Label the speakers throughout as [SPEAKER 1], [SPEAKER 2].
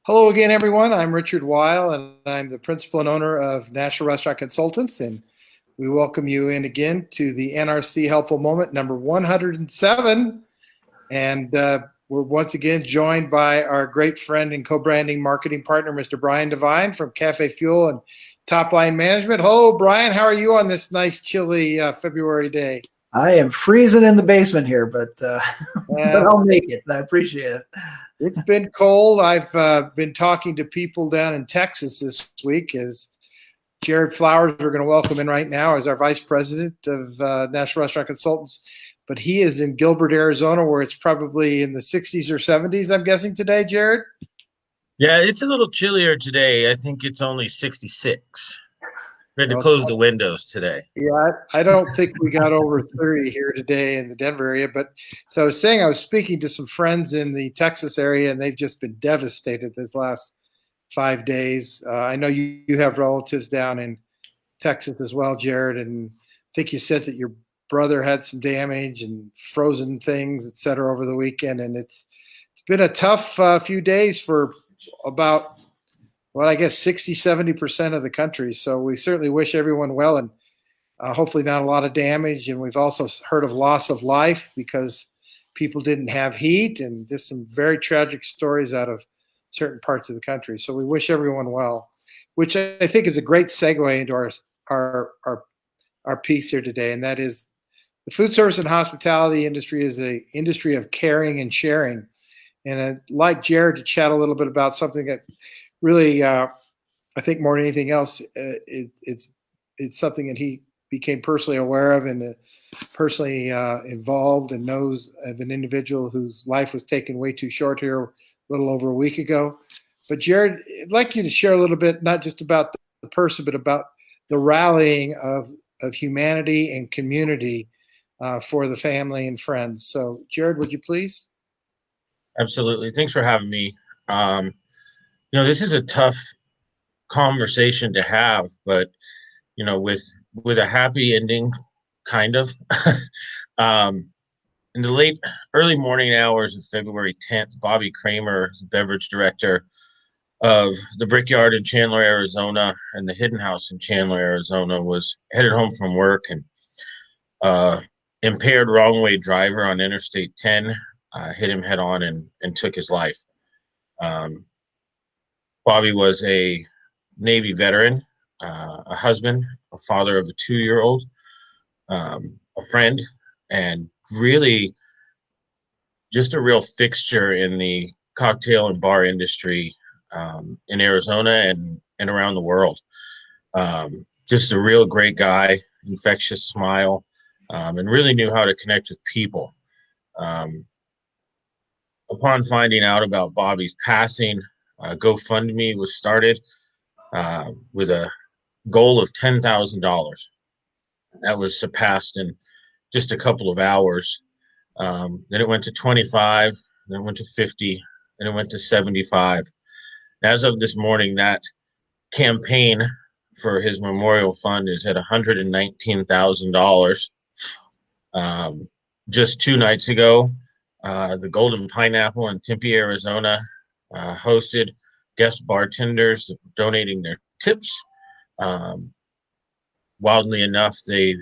[SPEAKER 1] Hello again, everyone. I'm Richard Weil, and I'm the principal and owner of National Restaurant Consultants. And we welcome you in again to the NRC Helpful Moment number 107. And we're once again joined by our great friend and co-branding marketing partner, Mr. Brian Devine from CafeFuel and Top Line Management. Hello, Brian. How are you on this nice, chilly February day?
[SPEAKER 2] I am freezing in the basement here, but I'll make it. I appreciate it.
[SPEAKER 1] It's been cold. I've been talking to people down in Texas this week as Jared Flowers, we're going to welcome in right now as our vice president of National Restaurant Consultants. But he is in Gilbert, Arizona, where it's probably in the 60s or 70s, I'm guessing today, Jared?
[SPEAKER 3] Yeah, it's a little chillier today. I think it's only 66. We had to close the windows today.
[SPEAKER 1] Yeah, I don't think we got over 30 here today in the Denver area. But so I was saying, I was speaking to some friends in the Texas area, and they've just been devastated this last 5 days. I know you have relatives down in Texas as well, Jared, and I think you said that your brother had some damage and frozen things, et cetera, over the weekend. And it's been a tough few days for about, well, I guess 60, 70% of the country. So we certainly wish everyone well, and hopefully not a lot of damage. And we've also heard of loss of life because people didn't have heat, and just some very tragic stories out of certain parts of the country. So we wish everyone well, which I think is a great segue into our piece here today. And that is, the food service and hospitality industry is an industry of caring and sharing. And I'd like Jared to chat a little bit about something that really, I think more than anything else, it's something that he became personally aware of and personally involved, and knows of an individual whose life was taken way too short here a little over a week ago. But Jared, I'd like you to share a little bit, not just about the person, but about the rallying of humanity and community for the family and friends. So Jared, would you please?
[SPEAKER 3] Absolutely. Thanks for having me. This is a tough conversation to have, but with a happy ending, kind of. In the early morning hours of February 10th, Bobby Kramer, the beverage director of the Brickyard in Chandler, Arizona, and the Hidden House in Chandler, Arizona, was headed home from work, and impaired wrong-way driver on Interstate 10 hit him head on and took his life. Bobby was a Navy veteran, a husband, a father of a 2-year-old, a friend, and really just a real fixture in the cocktail and bar industry in Arizona and around the world. Just a real great guy, infectious smile, and really knew how to connect with people. Upon finding out about Bobby's passing, GoFundMe was started with a goal of $10,000. That was surpassed in just a couple of hours. Then it went to 25, then it went to 50, then it went to 75. As of this morning, that campaign for his memorial fund is at $119,000. Just 2 nights ago, the Golden Pineapple in Tempe, Arizona, hosted guest bartenders donating their tips. Wildly enough, they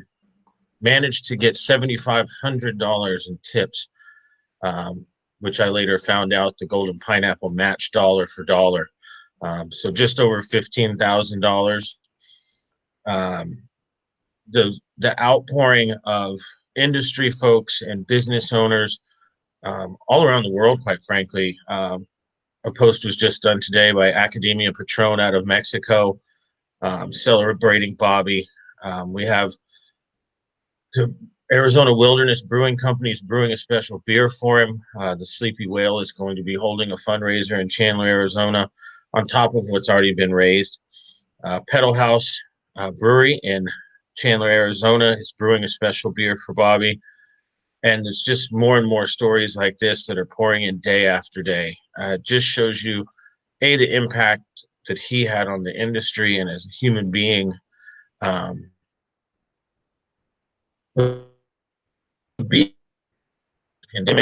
[SPEAKER 3] managed to get $7,500 in tips, which I later found out the Golden Pineapple matched dollar for dollar. So just over $15,000. The outpouring of industry folks and business owners all around the world, quite frankly. A post was just done today by Academia Patron out of Mexico, celebrating Bobby. We have the Arizona Wilderness Brewing Company is brewing a special beer for him. The Sleepy Whale is going to be holding a fundraiser in Chandler, Arizona, on top of what's already been raised. Pedal House Brewery in Chandler, Arizona is brewing a special beer for Bobby. And there's just more and more stories like this that are pouring in day after day. It just shows you, the impact that he had on the industry and as a human being. Pandemic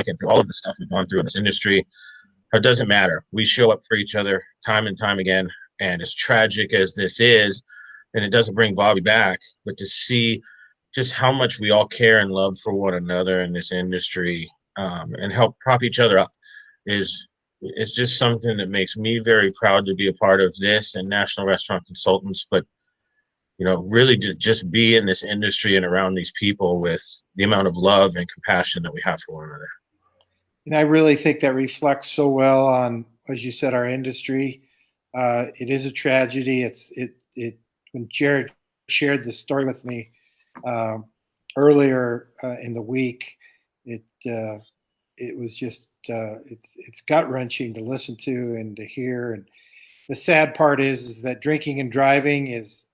[SPEAKER 3] and through all of the stuff we've gone through in this industry, It doesn't matter. We show up for each other time and time again. And as tragic as this is, and it doesn't bring Bobby back, but to see just how much we all care and love for one another in this industry, and help prop each other up is just something that makes me very proud to be a part of this and National Restaurant Consultants. But really to just be in this industry and around these people with the amount of love and compassion that we have for one another.
[SPEAKER 1] And I really think that reflects so well on, as you said, our industry. It is a tragedy. When Jared shared this story with me earlier in the week, it was just it's gut wrenching to listen to and to hear. And the sad part is that drinking and driving is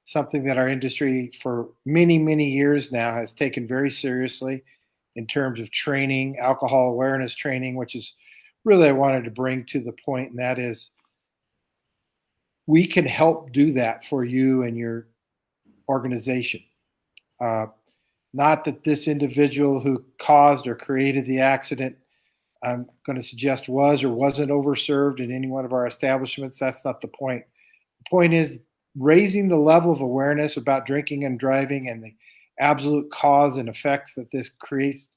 [SPEAKER 1] something that our industry for many, many years now has taken very seriously in terms of training, alcohol awareness training, which is really I wanted to bring to the point, and that is we can help do that for you and your organization. Not that this individual who caused or created the accident, I'm going to suggest was or wasn't overserved in any one of our establishments. That's not the point. The point is raising the level of awareness about drinking and driving and the absolute cause and effects that this creates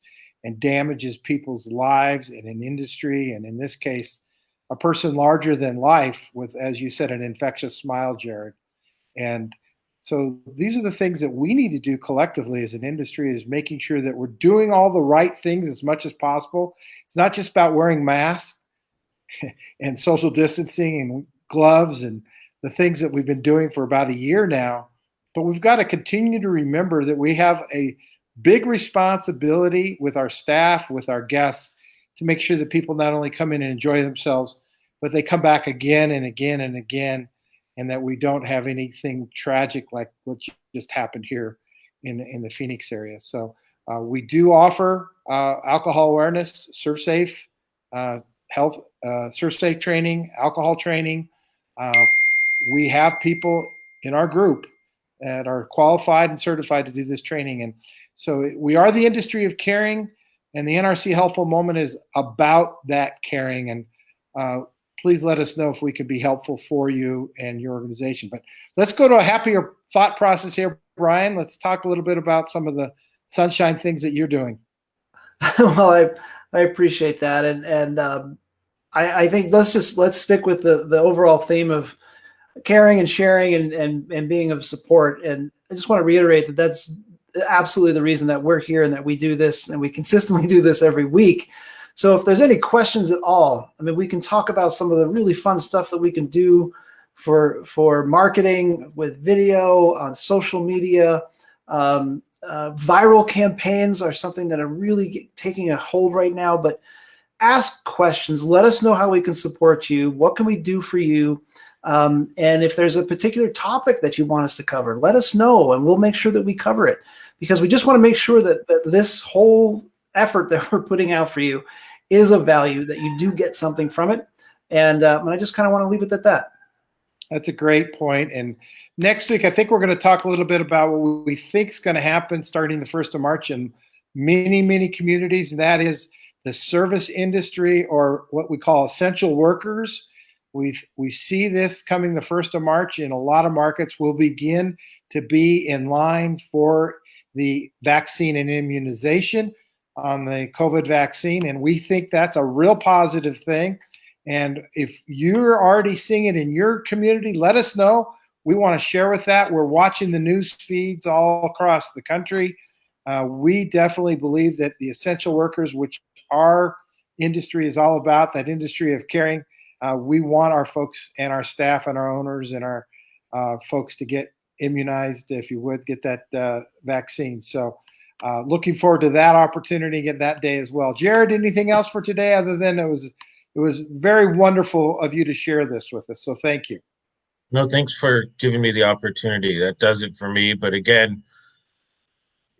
[SPEAKER 1] and damages people's lives in an industry, and in this case, a person larger than life with, as you said, an infectious smile, Jared. And so these are the things that we need to do collectively as an industry, is making sure that we're doing all the right things as much as possible. It's not just about wearing masks and social distancing and gloves and the things that we've been doing for about a year now, but we've got to continue to remember that we have a big responsibility with our staff, with our guests, to make sure that people not only come in and enjoy themselves, but they come back again and again and again, and that we don't have anything tragic like what just happened here in the Phoenix area. So we do offer alcohol awareness, Serve Safe, health, Serve Safe training, alcohol training. We have people in our group that are qualified and certified to do this training. And so we are the industry of caring, and the NRC Helpful Moment is about that caring. And please let us know if we can be helpful for you and your organization. But let's go to a happier thought process here, Brian. Let's talk a little bit about some of the sunshine things that you're doing.
[SPEAKER 2] Well, I appreciate that. And I think let's stick with the overall theme of caring and sharing and being of support. And I just want to reiterate that that's absolutely the reason that we're here and that we do this, and we consistently do this every week. So if there's any questions at all, I mean, we can talk about some of the really fun stuff that we can do for marketing with video on social media. Viral campaigns are something that are really taking a hold right now, but ask questions. Let us know how we can support you. What can we do for you? And if there's a particular topic that you want us to cover, let us know, and we'll make sure that we cover it, because we just want to make sure that this whole effort that we're putting out for you is of value, that you do get something from it. And I just kind of want to leave it at that.
[SPEAKER 1] That's a great point. And next week, I think we're going to talk a little bit about what we think is going to happen starting the 1st of March in many, many communities, and that is the service industry, or what we call essential workers. We see this coming the 1st of March in a lot of markets. We'll begin to be in line for the vaccine and immunization on the COVID vaccine, and we think that's a real positive thing. And if you're already seeing it in your community, let us know. We want to share with that. We're watching the news feeds all across the country. We definitely believe that the essential workers, which our industry is all about, that industry of caring, we want our folks and our staff and our owners and our folks to get immunized, if you would, get that vaccine. So looking forward to that opportunity, get that day as well. Jared, anything else for today other than it was very wonderful of you to share this with us. So thank you.
[SPEAKER 3] No, thanks for giving me the opportunity. That does it for me. But again,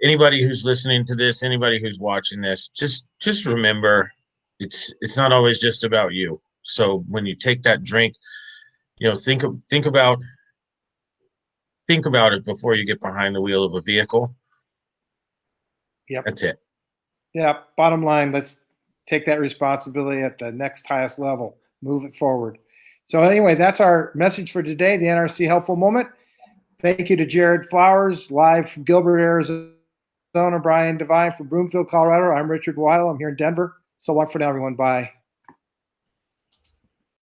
[SPEAKER 3] anybody who's listening to this, anybody who's watching this, just remember, it's not always just about you. So when you take that drink, think about it before you get behind the wheel of a vehicle.
[SPEAKER 1] Yep.
[SPEAKER 3] That's it.
[SPEAKER 1] Yeah. Bottom line, let's take that responsibility at the next highest level, move it forward. So anyway, that's our message for today, the NRC Helpful Moment. Thank you to Jared Flowers, live from Gilbert, Arizona, Brian Devine from Broomfield, Colorado. I'm Richard Weil. I'm here in Denver. So long for now, everyone. Bye.